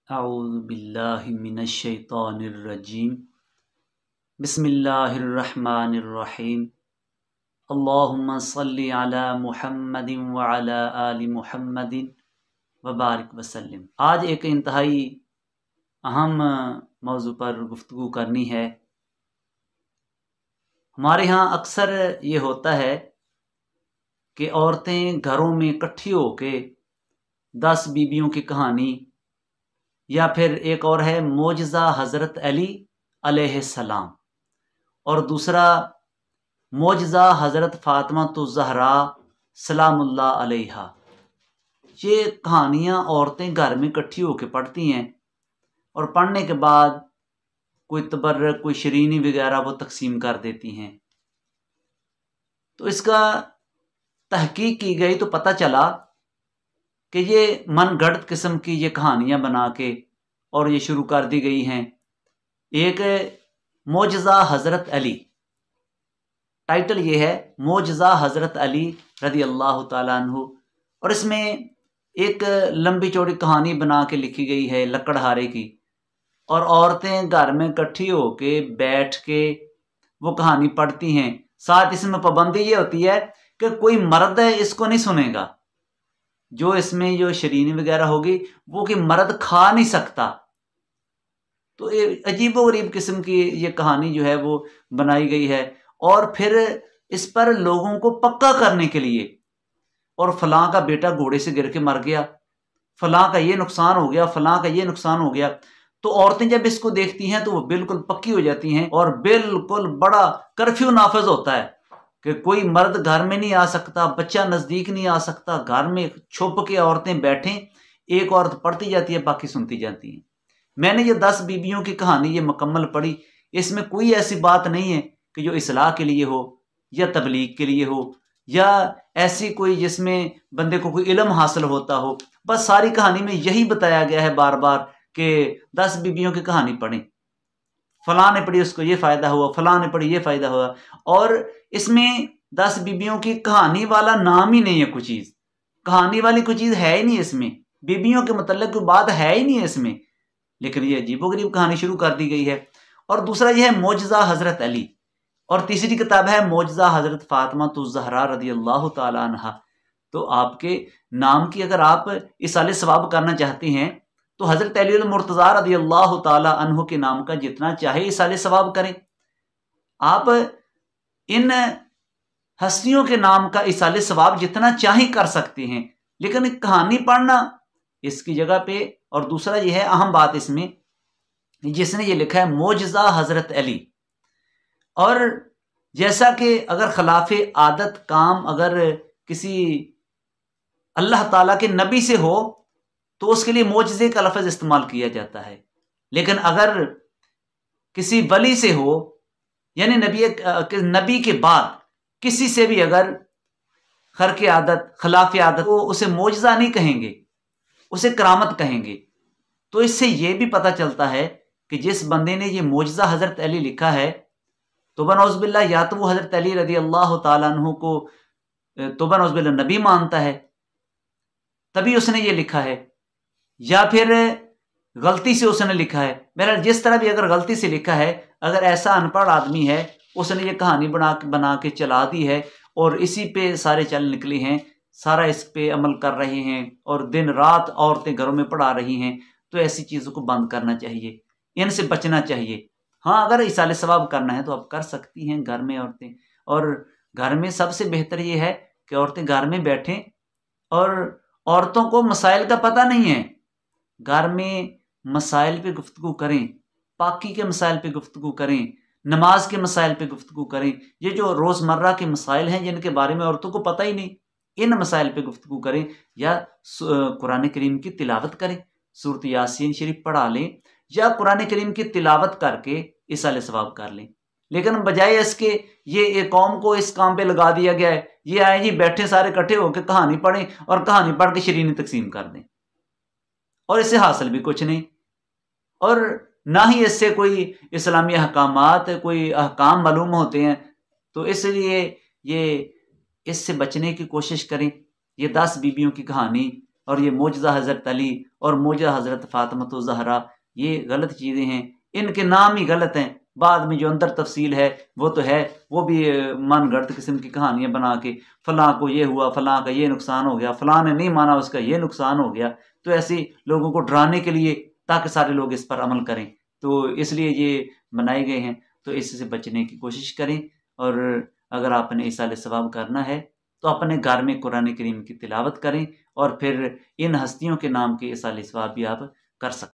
अऊज़ु बिल्लाहि मिनश शैतानिर रजीम। बिस्मिल्लाहिर रहमानिर रहीम। अल्लाहुम्मा सल्लि अला मुहम्मदिन व अला आलि मुहम्मदिन व बारिक वसल्लिम। आज एक इंतहाई अहम मौजू पर गुफ्तगू करनी है। हमारे यहाँ अक्सर ये होता है कि औरतें घरों में इकट्ठी होके 10 बीबियों की कहानी, या फिर एक और है मोजज़ा हज़रत अली अलैहिस्सलाम, और दूसरा मोजज़ा हज़रत फ़ातिमा तो ज़हरा सलामुल्लाह अलैहा। ये कहानियाँ औरतें घर में इकट्ठी होकर पढ़ती हैं और पढ़ने के बाद कोई तबर्रक, कोई शरीनी वगैरह वो तकसीम कर देती हैं। तो इसका तहकीक की गई तो पता चला कि ये मनगढ़ंत किस्म की ये कहानियाँ बना के और ये शुरू कर दी गई हैं। एक मोजज़ा हज़रत अली, टाइटल ये है मोजज़ा हज़रत अली रज़ी अल्लाह ताला अन्हु, और इसमें एक लंबी चौड़ी कहानी बना के लिखी गई है लकड़हारे की, और औरतें घर में इकट्ठी होके बैठ के वो कहानी पढ़ती हैं। साथ इसमें पाबंदी ये होती है कि कोई मर्द है इसको नहीं सुनेगा, जो इसमें जो शरीनी वगैरह होगी वो कि मर्द खा नहीं सकता। तो ये अजीबोगरीब किस्म की ये कहानी जो है वो बनाई गई है, और फिर इस पर लोगों को पक्का करने के लिए, और फलां का बेटा घोड़े से गिर के मर गया, फलां का ये नुकसान हो गया, फलां का ये नुकसान हो गया, तो औरतें जब इसको देखती हैं तो वो बिल्कुल पक्की हो जाती हैं, और बिल्कुल बड़ा कर्फ्यू नाफिज होता है कि कोई मर्द घर में नहीं आ सकता, बच्चा नज़दीक नहीं आ सकता। घर में छुप के औरतें बैठें, एक औरत पढ़ती जाती है, बाकी सुनती जाती हैं। मैंने ये 10 बीबियों की कहानी ये मुकम्मल पढ़ी। इसमें कोई ऐसी बात नहीं है कि जो इस्लाह के लिए हो या तबलीग के लिए हो, या ऐसी कोई जिसमें बंदे को कोई इल्म हासिल होता हो। बस सारी कहानी में यही बताया गया है बार बार कि 10 बीबियों की कहानी पढ़ें, फलां ने पढ़ी उसको ये फ़ायदा हुआ, फलां ने पढ़ी ये फ़ायदा हुआ। और इसमें 10 बीबियों की कहानी वाला नाम ही नहीं है, कोई चीज़ कहानी वाली कोई चीज़ है ही नहीं इसमें, बीबियों के मतलब कोई बात है ही नहीं है इसमें, लेकिन ये अजीबोगरीब कहानी शुरू कर दी गई है। और दूसरा ये है मोजज़ा हज़रत अली, और तीसरी किताब है मोजज़ा हज़रत फ़ातिमा तो ज़हरा रज़ी अल्लाह ताला अन्हा। तो आपके नाम की अगर आप इसाले सवाब करना चाहते हैं तो हज़रत अली मुर्तज़ा रज़ी अल्लाह ताला अन्हु के नाम का जितना चाहे इसाले सवाब करें। आप इन हस्तियों के नाम का इसाले सवाब जितना चाहे कर सकते हैं, लेकिन कहानी पढ़ना इसकी जगह पे। और दूसरा ये है अहम बात इसमें, जिसने ये लिखा है मोजज़ा हज़रत अली, और जैसा कि अगर खिलाफ़े आदत काम अगर किसी अल्लाह ताला के नबी से हो तो उसके लिए मोजज़े का लफ्ज़ इस्तेमाल किया जाता है, लेकिन अगर किसी वली से हो, यानी नबी के बाद किसी से भी अगर खर्क आदत खिलाफ़ आदत, वो उसे मोजज़ा नहीं कहेंगे, उसे करामत कहेंगे। तो इससे ये भी पता चलता है कि जिस बंदे ने ये मोजज़ा हज़रत अली लिखा है, तौबा नौज़ बिल्लाह, या तो वो हज़रत अली रज़ी अल्लाह ताला अन्हु को तौबा नौज़ बिल्लाह नबी मानता है तभी उसने ये लिखा है, या फिर गलती से उसने लिखा है। बहरहाल जिस तरह भी अगर गलती से लिखा है, अगर ऐसा अनपढ़ आदमी है उसने ये कहानी बना के चला दी है और इसी पे सारे चल निकले हैं, सारा इस पे अमल कर रहे हैं और दिन रात औरतें घरों में पढ़ा रही हैं, तो ऐसी चीज़ों को बंद करना चाहिए, इनसे बचना चाहिए। हाँ, अगर इसाले सवाब करना है तो आप कर सकती हैं घर में औरतें, और घर में सबसे बेहतर ये है कि औरतें घर में बैठें, और औरतों को मसाइल का पता नहीं है, घर में मसाइल पे गुफ्तगू करें, पाकी के मसाइल पे गुफ्तगू करें, नमाज के मसाइल पे गुफ्तगू करें। ये जो रोज़मर्रा के मसाइल हैं जिनके बारे में औरतों को पता ही नहीं, इन मसाइल पे गुफ्तगू करें, या कुरान करीम की तिलावत करें, सूरत यासीन शरीफ पढ़ा लें, या कुरान करीम की तिलावत करके इसाले सवाब कर लें। लेकिन बजाय इसके ये कौम को इस काम पे लगा दिया गया है, ये आए जी बैठे सारे इकट्ठे होकर कहानी पढ़ें और कहानी पढ़ के शरीनी तकसीम कर दें, और इससे हासिल भी कुछ नहीं, और ना ही इससे कोई इस्लामी अहकामात कोई अहकाम मालूम होते हैं। तो इसलिए ये इससे बचने की कोशिश करें। ये 10 बीबियों की कहानी और ये मौजज़ा हज़रत अली और मौजज़ा हज़रत फ़ातिमा ज़हरा, ये गलत चीज़ें हैं, इनके नाम ही गलत हैं। बाद में जो अंदर तफसील है वो तो है, वो भी मनगढ़ंत किस्म की कहानियाँ बना के फ़लाँ को ये हुआ, फ़लाँ का ये नुकसान हो गया, फ़लाँ ने नहीं माना उसका ये नुकसान हो गया। तो ऐसे लोगों को डराने के लिए, ताकि सारे लोग इस पर अमल करें, तो इसलिए ये बनाए गए हैं। तो इससे बचने की कोशिश करें। और अगर आपने इसाले सवाब करना है तो अपने घर में कुरान करीम की तिलावत करें और फिर इन हस्तियों के नाम के इसाले सवाब भी आप कर सकते हैं।